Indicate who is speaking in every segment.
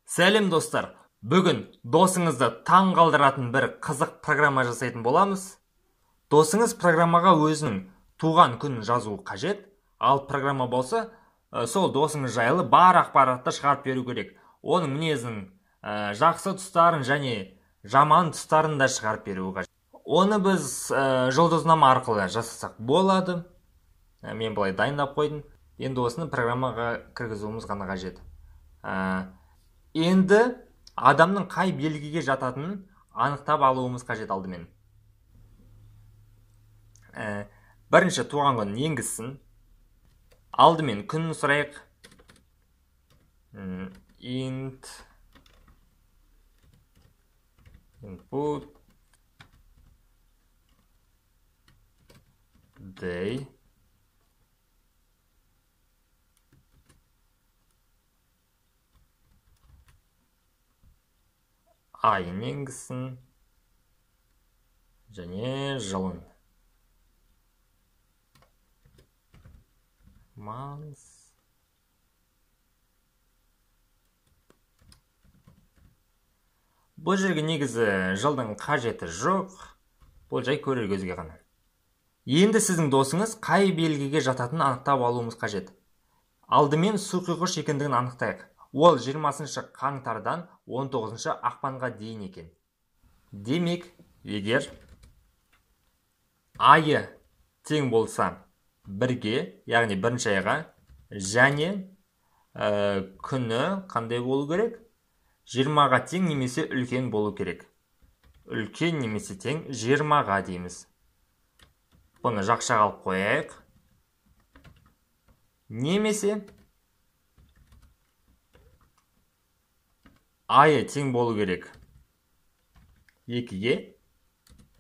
Speaker 1: Сәлем достар, бүгін досыңызды таң қалдыратын бір қызық программа жасайтын боламыз. Досыңыз программаға өзінің туған күнін жазуы қажет, ал программа болса, сол досыңыз жайлы бар ақпаратты шығарып беру керек. Оның мінезінің жақсы тұстарын және жаман тұстарын да шығарып беру қажет. Оны біз жұлдызнама арқылы жасасақ болады. Мен былай дайындап қойдым. Енді осыны программаға кіргізуіміз ғана қажет. Енді адамның қай белгіге жататынын анықтап алуымыз қажет алдымен. Бірінші туған күн енгізсін. Алдымен күнін сұрайық. Int input day айын енгізсін және жылын. Бұл жерге негізі жылдың қажеті жоқ, бұл жай көрер көзге ғана. Енді сіздің досыңыз қай белгіге жататынын анықтап алуымыз қажет. Алдымен су құйғыш екендігін анықтайық. Ол 20 қаңтардан 19 ақпанға дейін екен. Демек, егер айы тең болса бірге, яғни бірінші айға, және күні қандай болу керек? 20-ға тең немесе үлкен болу керек. Үлкен немесе тең 20-ға дейміз. Бұны жақшаға алып қояйық. Немесе айы тең болу керек 2-ге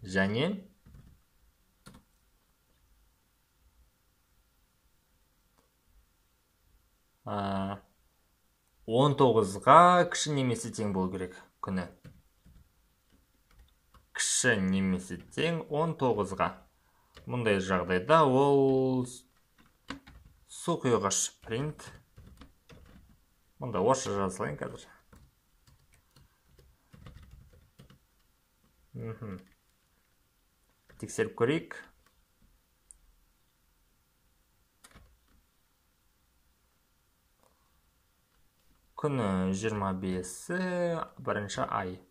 Speaker 1: және 19-ға кіші немесе тең болу керек күні. Кіші немесе тең 19-ға. Мұндай жағдайда ол су құйғыш print. Мұнда орысша жазылайын қазір. Тексеріп көрейік. Күні 25-і бірінші ай.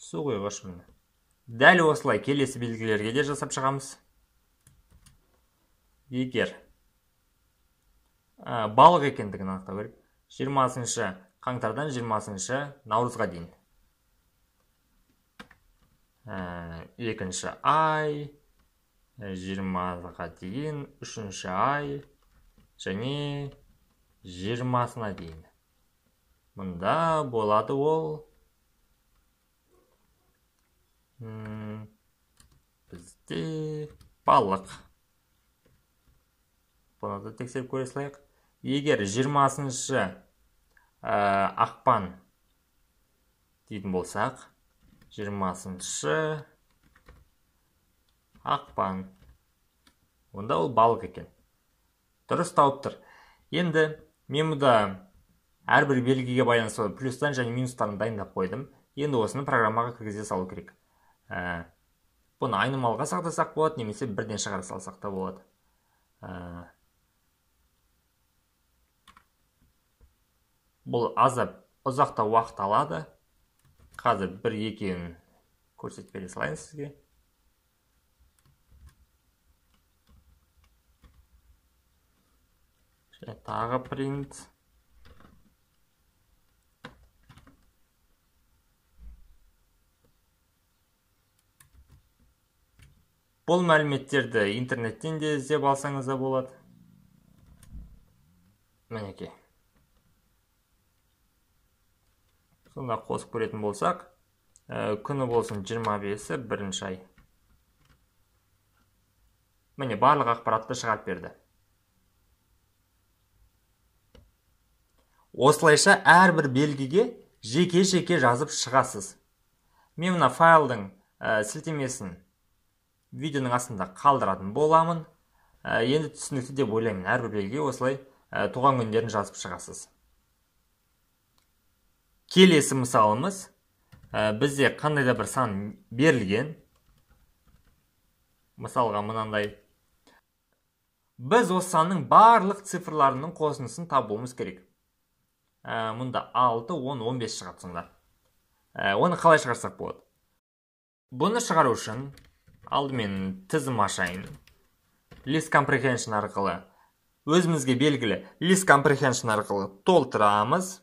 Speaker 1: Су құйғыш міне. Дәл осылай келесі белгілерге де жасап шығамыз. Егер балық екендігін анықтау керек. 20 қаңтардан 20 наурызға дейін. Екінші ай, 20-ға дейін, үшінші ай, және 20-сына дейін. Мұнда болады ол бізде балық. Бұны да тексеріп көре салайық. Егер 20 ақпан дейтін болсақ, 20 ақпан. Онда ол балық екен. Дұрыс тауып тұр. Енді мен мұнда әрбір белгіге байланысты плюстан және минустарын дайындап қойдым. Енді осыны программаға кіргізе салу керек. Бұны айнымалыға сақтасақ болады, немесе бірден шығара салсақ та болады. Бұл ұзақта уақыт алады. Қазір бір екеуін көрсетіп бере салайын сізге. Тағы print. Бұл мәліметтерді интернеттен де іздеп алсаңыз да болады. Мінеке. Сонда қосып көретін болсақ, күні болсын 25-і бірінші ай. Міне барлық ақпаратты шығарып берді. Осылайша әрбір белгіге жеке-жеке жазып шығасыз. Мен мына файлдың сілтемесін видеоның астында қалдыратын боламын. Енді түсінікті деп ойлаймын. Әрбір белгіге осылай туған күндерін жазып шығасыз. Келесі мысалымыз, бізде қандай да бір сан берілген. Мысалға мынандай. Біз осы санның барлық цифрларының қосындысын табуымыз керек. Мұнда 6, 10, 15 шығады сонда. Оны қалай шығарсақ болады? Бұны шығару үшін алдымен тізім ашайын. List comprehension арқылы, өзімізге белгілі list comprehension арқылы толтырамыз.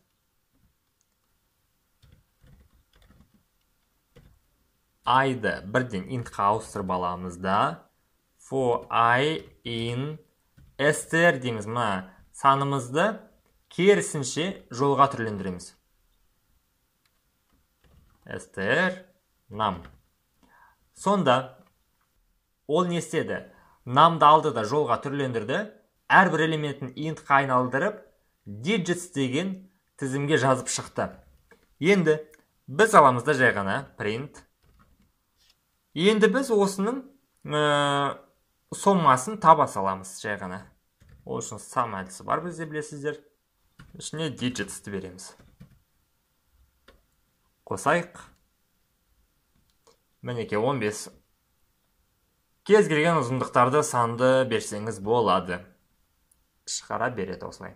Speaker 1: I-ды бірден int-қа ауыстырып аламыз да. For I in str дейміз. Мына санымызды керісінше жолға түрлендіреміз. Str num. Сонда ол не істеді? Num'ды алды да жолға түрлендірді. Әрбір элементін int-қа айналдырып, digits деген тізімге жазып шықты. Енді біз аламыз да жай ғана print. Енді біз осының сомасын таба саламыз жай ғана. Ол үшін sum әдісі бар, бізде білесіздер. Ішіне digits'ті береміз. Қосайық. Мінеке 15. Кез келген ұзындықтарды санды берсеңіз болады. Шығара береді осылай.